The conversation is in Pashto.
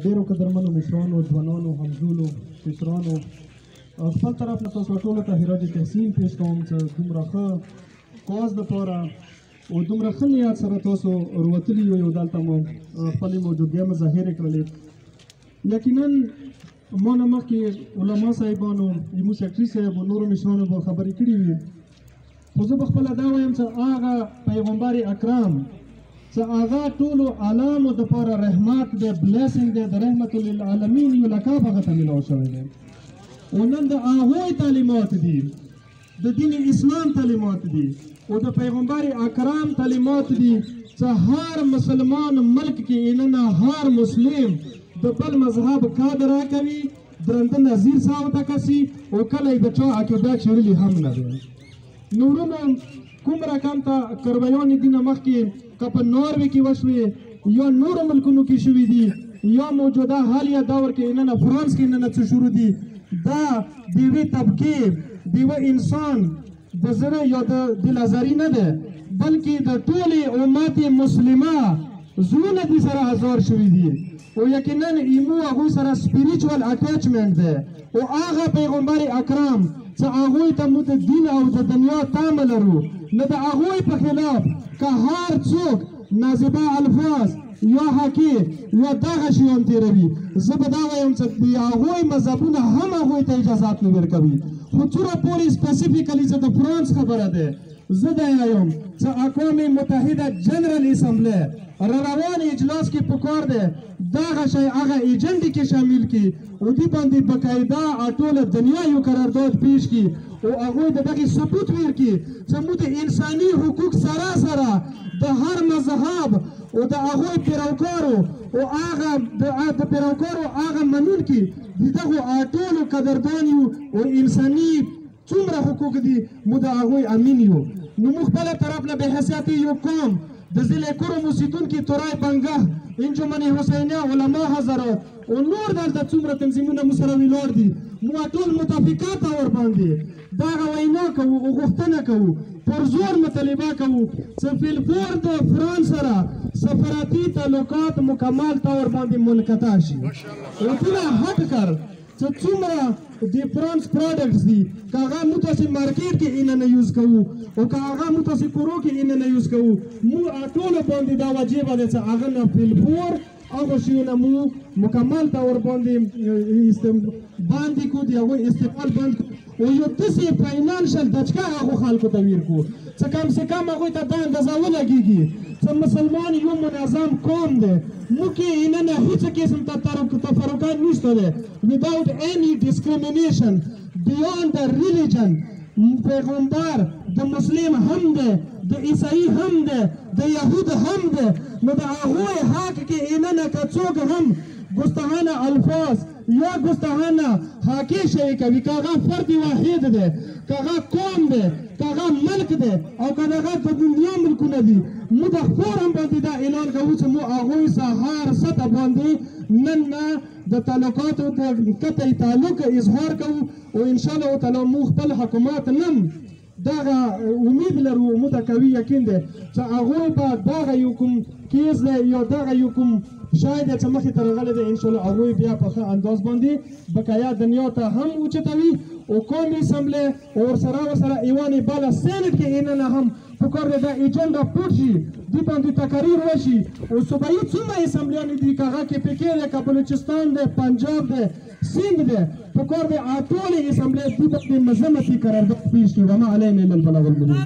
ډېرو قدرمنو مشرانو، ځوانانو، همزولو، کشرانو، خپل طرف نه تاسو ټولو ته خراج تحسین پیش کوم چې دومره ښه کاز دپاره او دومره ښه نیت سره تاسو راوتلي یو یو دلته مو خپلې موجودګۍ مظاهرې کړلې. یقینا ما نه مخکې علما صاحبانو، زموږ سیکرټري صاحب او نورو مشرانو به خبرې کړې وي، خو زه به خپله دا وایم چې هغه پیغمبر اکرم چې هغه ټولو عالمو دپاره رحمت دی، بلیسنګ دی، د رحمت للعالمین یو لقب هغه ته میلاو شوی دی. او نن د هغوی تعلیمات دي، د دین اسلام تعلیمات دي او د پیغمبر اکرم تعلیمات دي چې هر مسلمان ملک کې اننه هر مسلم د بل مذهب کادر کوي، درنده نظیر صاحب ته کسي او کله د چا عقیده چړلي هم نه دی. نورونه کوم رقم ته کربیان دي نه مخکې که په ناروې کې وشوې یا نورو ملکونو کې شوي دي یا موجوده حالیه دور کې اننه فرانس کې اننه څه شروع دي، دا د یوې طبقې د یوه انسان د زړه یا د دل ازاري نه ده، بلکې د ټولې امت مسلمه زړونه دې سره ازار شوي دي او یقینا ایمو هغوی سره سپیریچوال اټیچمنټ ده. او هغه پیغمبر اکرم چې هغوی ته موږ د دین او د دنیا تامه لرو، نه د هغوی په خلاف که هر څوک نازبه الفاظ یا حقی یا دغه شیان تیروي، زه به دا وایم چې د هغوی مذهبونه هم هغوی ته اجازات نه ورکوي. خو څومره پورې سپیسیفیکلي چې د فرانس خبره ده، زه دا وایم چې اقوام متحده جنرال اسمبلی را روان اجلاس کې پکار ده دغه شی هغه ایجنډې کې شامل کړي او دې باندې باقاعده ټوله دنیا یو قرارداد پیش کړي او هغوی د دغې ثبوت ورکړي چې موږ د انساني حقوق سره سره د هر مذهب او د هغوی پیروکارو او هغه د پیروکارو هغه منونکي د دغو ټولو قدردان یو او انساني څومره حقوق دي موږ د هغوی امین یو. نو موږ خپله طرف نه بې حیثیتي یو قوم د ضلع کرم اوسېدونکي تورای بنګه، انجمن حسینیه، علما حضرات او نور دلته څومره تنظیمونه مو سره ولاړ دي، موږ ټول متفقات ورباندې دغه وینا کوو او غوښتنه کوو، پر زور مطالبه کوو چې فلفور د فرانس سره سفارتي تعلقات مکمل طور باندې منقطع شي. ټوله هټ کر چې څومره د فرانس پروډکټس دي که هغه موږ تاسې مارکیټ کې اینه نه یوز کوو او که هغه موږ تاسې کورو کې اینه نه یوز کوو، موږ ټولو باندې دا واجبه ده چې هغه نه فلفور هغه شیونه مو مکمل طور باندې باندې کړو، د هغوی استعمال بند کړو او یو داسې فاینانشل دچکه هغو خلکو ته ویر کړو چې کم سے کم هغوی ته دا اندازه ولګېږي چې مسلمان یو منظم قوم دی، موږ کې اینه هیڅ قسم تفرقات نشته دی without any discrimination beyond the religion. پیغمبر د مسلم هم دی، د عیسائی هم دی، د یهود هم دی، نو د هغوی حق کې اینه که څوک هم ګستاخانه الفاظ یا ګستاخانه حاکې شی کوي، که هغه فرد واحد دی، که هغه قوم دی، که هغه ملک دی او که هغه د دنیا ملکونه دي، موږ د فورم باندې دا اعلان کوو چې موږ هغوی سره هر سطح باندې نن نه د تعلقاتو د قطعي تعلق اظهار کوو او انشاءالله تعالی موږ خپل حکومت نن دغه امید لرو، موږ ته قوي یقین دی چې هغوی به دغه یو کوم کیس دی یا دغه یو کوم شای دی چې مخې ته راغلی دی، انشاءالله هغوی بیا په ښه انداز باندې بقایا دنیا ته هم اوچتوي او قومي اسمبلی او ورسره ایوان بالا سینټ کې اینه هم پکار دی دا ایجنډا پوټ شي، دې باندې تقریر وشي او صوبایي څومره اسمبلیانې دي که هغه کې پکې دی، که بلوچستان دی، پنجاب دی، سند دی، پکار دی ټولې اسمبلی دې باندې مذمتي قرارداد پیش کړي. وما علینا الا البلاغ المبین.